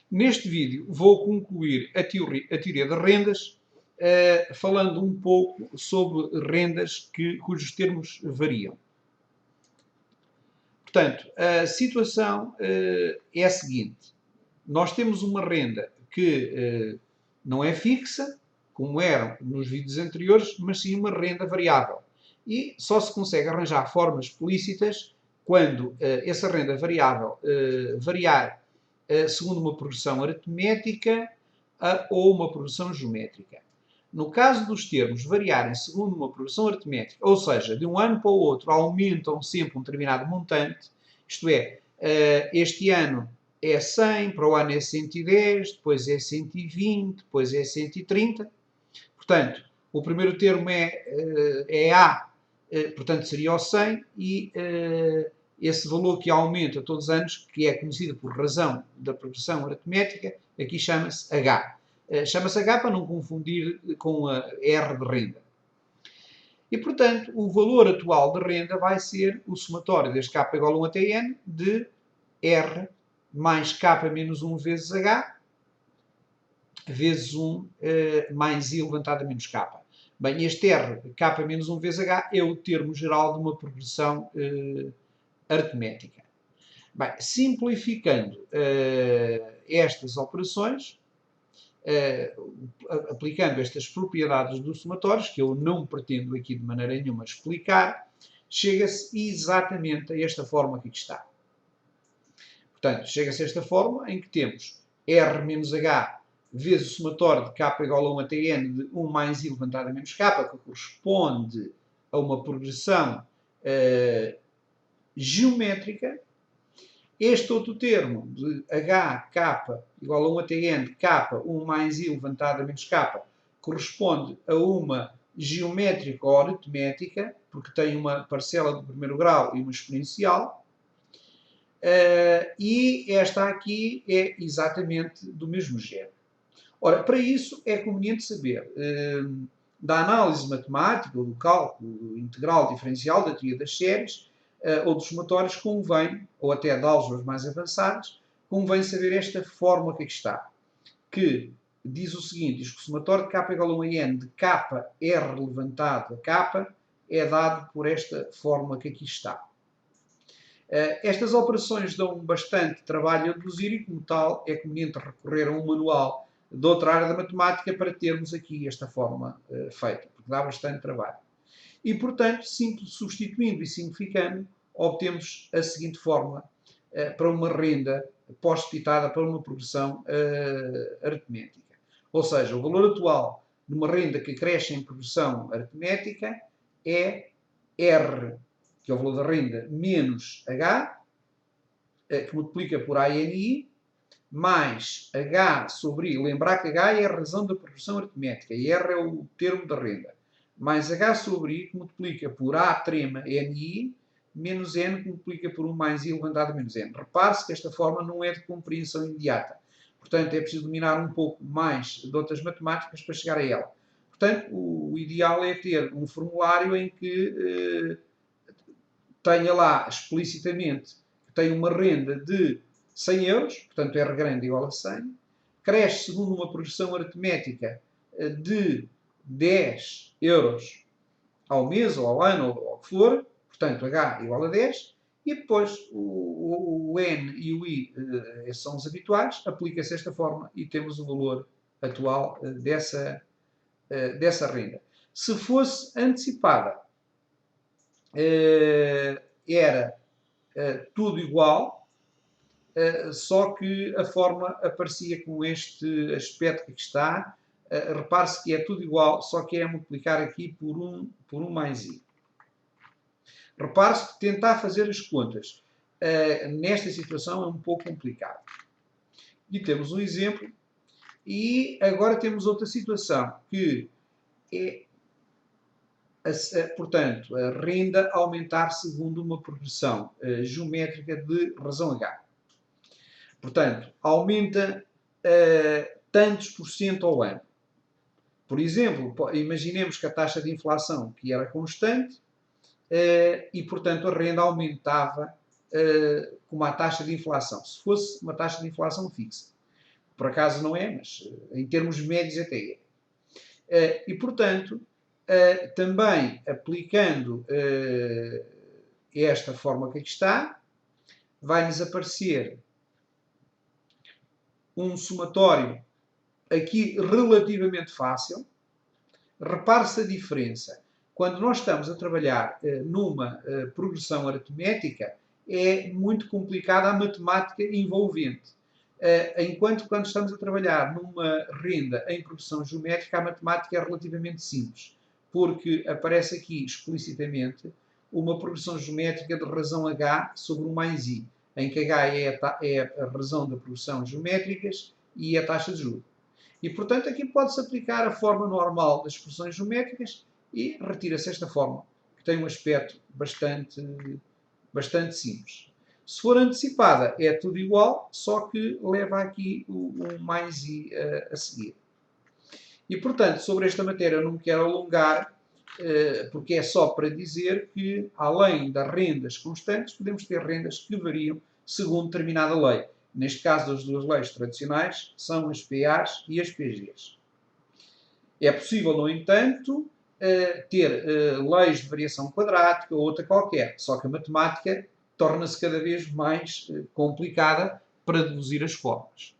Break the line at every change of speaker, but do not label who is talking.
Neste vídeo vou concluir a teoria das rendas, falando um pouco sobre rendas cujos termos variam. Portanto, a situação é a seguinte. Nós temos uma renda que não é fixa, como era nos vídeos anteriores, mas sim uma renda variável. E só se consegue arranjar formas explícitas quando essa renda variável variar segundo uma progressão aritmética ou uma progressão geométrica. No caso dos termos variarem segundo uma progressão aritmética, ou seja, de um ano para o outro aumentam sempre um determinado montante, isto é, este ano é 100, para o ano é 110, depois é 120, depois é 130. Portanto, o primeiro termo é A, portanto seria o 100, e esse valor que aumenta todos os anos, que é conhecido por razão da progressão aritmética, aqui chama-se H. Chama-se H para não confundir com a R de renda. E, portanto, o valor atual de renda vai ser o somatório deste K igual a 1 até N de R mais K menos 1 vezes H vezes 1 mais I levantado a menos K. Bem, este R, K menos 1 vezes H, é o termo geral de uma progressão aritmética. Bem, simplificando estas operações, aplicando estas propriedades dos somatórios, que eu não pretendo aqui de maneira nenhuma explicar, chega-se exatamente a esta forma que aqui está. Portanto, chega-se a esta forma em que temos R menos H vezes o somatório de K igual a 1 até N de 1 mais I levantado a menos K, que corresponde a uma progressão geométrica. Este outro termo de H, K igual a 1 até N, K, 1 mais I levantado a menos K, corresponde a uma geométrica ou aritmética, porque tem uma parcela do primeiro grau e uma exponencial. E esta aqui é exatamente do mesmo género. Ora, para isso é conveniente saber da análise matemática, ou do cálculo integral diferencial da teoria das séries, ou dos somatórios, convém, ou até de álgebras mais avançadas, convém saber esta fórmula que aqui está, que diz o seguinte: diz que o somatório de K igual a 1 a N de K R levantado a K é dado por esta fórmula que aqui está. Estas operações dão bastante trabalho a deduzir e, como tal, é conveniente recorrer a um manual de outra área da matemática para termos aqui esta forma feita, porque dá bastante trabalho. E, portanto, substituindo e simplificando, obtemos a seguinte fórmula para uma renda pós-citada para uma progressão aritmética. Ou seja, o valor atual de uma renda que cresce em progressão aritmética é R, que é o valor da renda, menos H, que multiplica por ANI, mais H sobre I. Lembrar que H é a razão da progressão aritmética e R é o termo da renda. Mais H sobre I, que multiplica por A trema NI, menos N, que multiplica por 1 mais I levantado a menos N. Repare-se que esta forma não é de compreensão imediata. Portanto, é preciso dominar um pouco mais de outras matemáticas para chegar a ela. Portanto, o ideal é ter um formulário em que tenha lá explicitamente que tem uma renda de 100 euros, portanto R grande igual a 100, cresce segundo uma progressão aritmética de 10 euros ao mês, ou ao ano, ou ao que for, portanto H igual a 10, e depois o N e o I são os habituais, aplica-se esta forma e temos o valor atual dessa renda. Se fosse antecipada, era tudo igual, só que a forma aparecia com este aspecto que aqui está. Repare-se que é tudo igual, só que é multiplicar aqui por 1 mais I. Repare-se que tentar fazer as contas nesta situação é um pouco complicado. E temos um exemplo. E agora temos outra situação, que é, portanto, a renda aumentar segundo uma progressão geométrica de razão H. Portanto, aumenta tantos por cento ao ano. Por exemplo, imaginemos que a taxa de inflação que era constante e, portanto, a renda aumentava com a taxa de inflação, se fosse uma taxa de inflação fixa. Por acaso não é, mas em termos médios até é. E, portanto, também aplicando esta fórmula que aqui está, vai-nos aparecer um somatório aqui relativamente fácil. Repare-se a diferença. Quando nós estamos a trabalhar numa progressão aritmética, é muito complicada a matemática envolvente. Enquanto quando estamos a trabalhar numa renda em progressão geométrica, a matemática é relativamente simples, porque aparece aqui explicitamente uma progressão geométrica de razão h sobre 1 mais i, em que h é a razão da progressão geométricas e a taxa de juros. E, portanto, aqui pode-se aplicar a forma normal das expressões geométricas e retira-se esta forma, que tem um aspecto bastante simples. Se for antecipada, é tudo igual, só que leva aqui o mais i a seguir. E, portanto, sobre esta matéria eu não me quero alongar, porque é só para dizer que, além das rendas constantes, podemos ter rendas que variam segundo determinada lei. Neste caso, as duas leis tradicionais são as PAs e as PGs. É possível, no entanto, ter leis de variação quadrática ou outra qualquer, só que a matemática torna-se cada vez mais complicada para deduzir as formas.